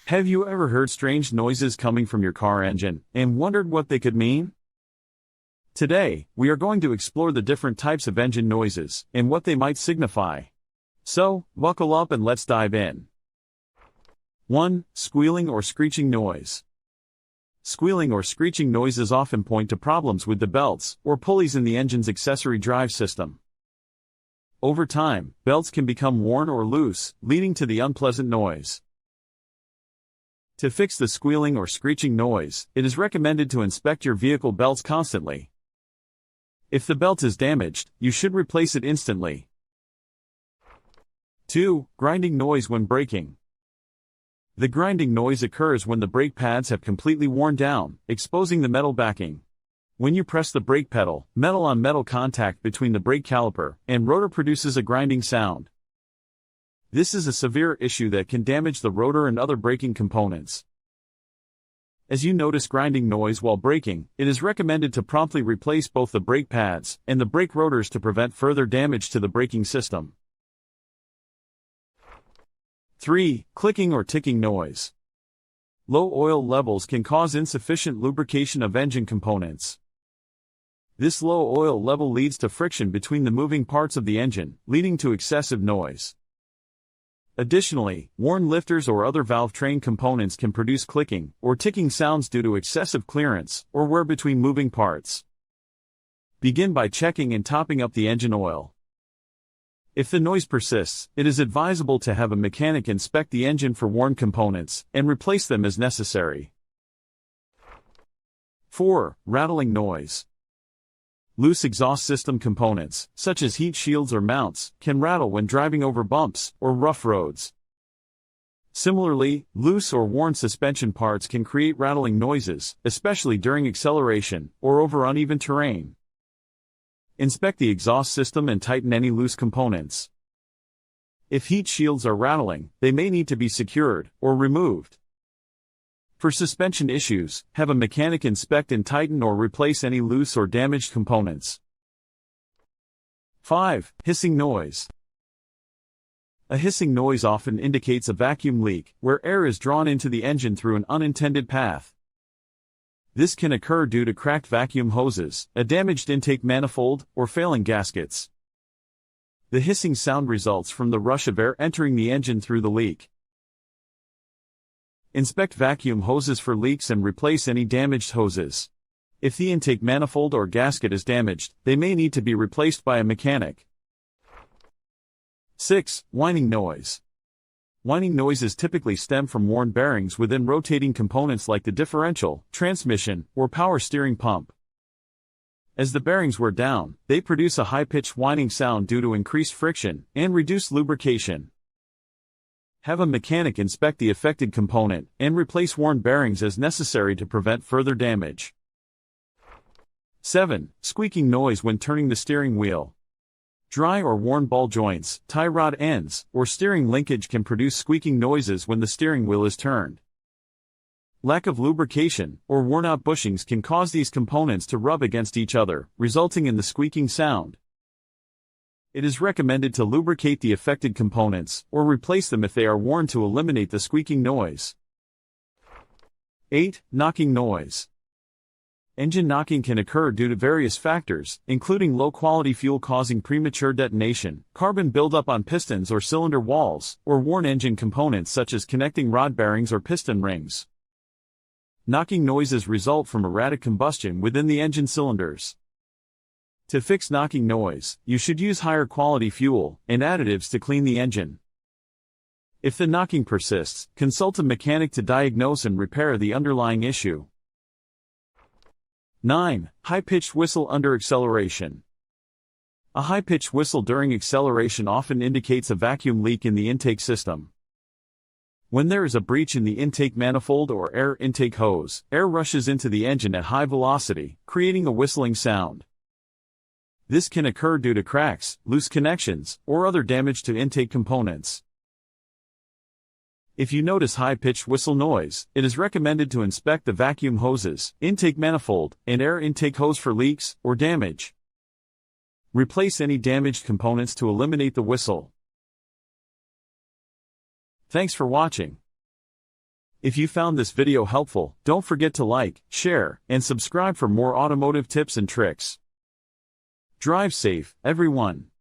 Have you ever heard strange noises coming from your car engine and wondered what they could mean? Today, we are going to explore the different types of engine noises and what they might signify. So, buckle up and let's dive in. 1. Squealing or screeching noise. Squealing or screeching noises often point to problems with the belts or pulleys in the engine's accessory drive system. Over time, belts can become worn or loose, leading to the unpleasant noise. To fix the squealing or screeching noise, it is recommended to inspect your vehicle belts constantly. If the belt is damaged, you should replace it instantly. 2. Grinding noise when braking. The grinding noise occurs when the brake pads have completely worn down, exposing the metal backing. When you press the brake pedal, metal-on-metal contact between the brake caliper and rotor produces a grinding sound. This is a severe issue that can damage the rotor and other braking components. As you notice grinding noise while braking, it is recommended to promptly replace both the brake pads and the brake rotors to prevent further damage to the braking system. 3. Clicking or ticking noise. Low oil levels can cause insufficient lubrication of engine components. This low oil level leads to friction between the moving parts of the engine, leading to excessive noise. Additionally, worn lifters or other valve train components can produce clicking or ticking sounds due to excessive clearance or wear between moving parts. Begin by checking and topping up the engine oil. If the noise persists, it is advisable to have a mechanic inspect the engine for worn components and replace them as necessary. 4. Rattling noise. Loose exhaust system components, such as heat shields or mounts, can rattle when driving over bumps or rough roads. Similarly, loose or worn suspension parts can create rattling noises, especially during acceleration or over uneven terrain. Inspect the exhaust system and tighten any loose components. If heat shields are rattling, they may need to be secured or removed. For suspension issues, have a mechanic inspect and tighten or replace any loose or damaged components. 5. Hissing noise. A hissing noise often indicates a vacuum leak, where air is drawn into the engine through an unintended path. This can occur due to cracked vacuum hoses, a damaged intake manifold, or failing gaskets. The hissing sound results from the rush of air entering the engine through the leak. Inspect vacuum hoses for leaks and replace any damaged hoses. If the intake manifold or gasket is damaged, they may need to be replaced by a mechanic. 6. Whining noise. Whining noises typically stem from worn bearings within rotating components like the differential, transmission, or power steering pump. As the bearings wear down, they produce a high-pitched whining sound due to increased friction and reduced lubrication. Have a mechanic inspect the affected component and replace worn bearings as necessary to prevent further damage. 7. Squeaking noise when turning the steering wheel. Dry or worn ball joints, tie rod ends, or steering linkage can produce squeaking noises when the steering wheel is turned. Lack of lubrication or worn-out bushings can cause these components to rub against each other, resulting in the squeaking sound. It is recommended to lubricate the affected components or replace them if they are worn to eliminate the squeaking noise. 8. Knocking noise. Engine knocking can occur due to various factors, including low-quality fuel causing premature detonation, carbon buildup on pistons or cylinder walls, or worn engine components such as connecting rod bearings or piston rings. Knocking noises result from erratic combustion within the engine cylinders. To fix knocking noise, you should use higher quality fuel and additives to clean the engine. If the knocking persists, consult a mechanic to diagnose and repair the underlying issue. 9. High-pitched whistle under acceleration. A high-pitched whistle during acceleration often indicates a vacuum leak in the intake system. When there is a breach in the intake manifold or air intake hose, air rushes into the engine at high velocity, creating a whistling sound. This can occur due to cracks, loose connections, or other damage to intake components. If you notice high-pitched whistle noise, it is recommended to inspect the vacuum hoses, intake manifold, and air intake hose for leaks or damage. Replace any damaged components to eliminate the whistle. Thanks for watching. If you found this video helpful, don't forget to like, share, and subscribe for more automotive tips and tricks. Drive safe, everyone.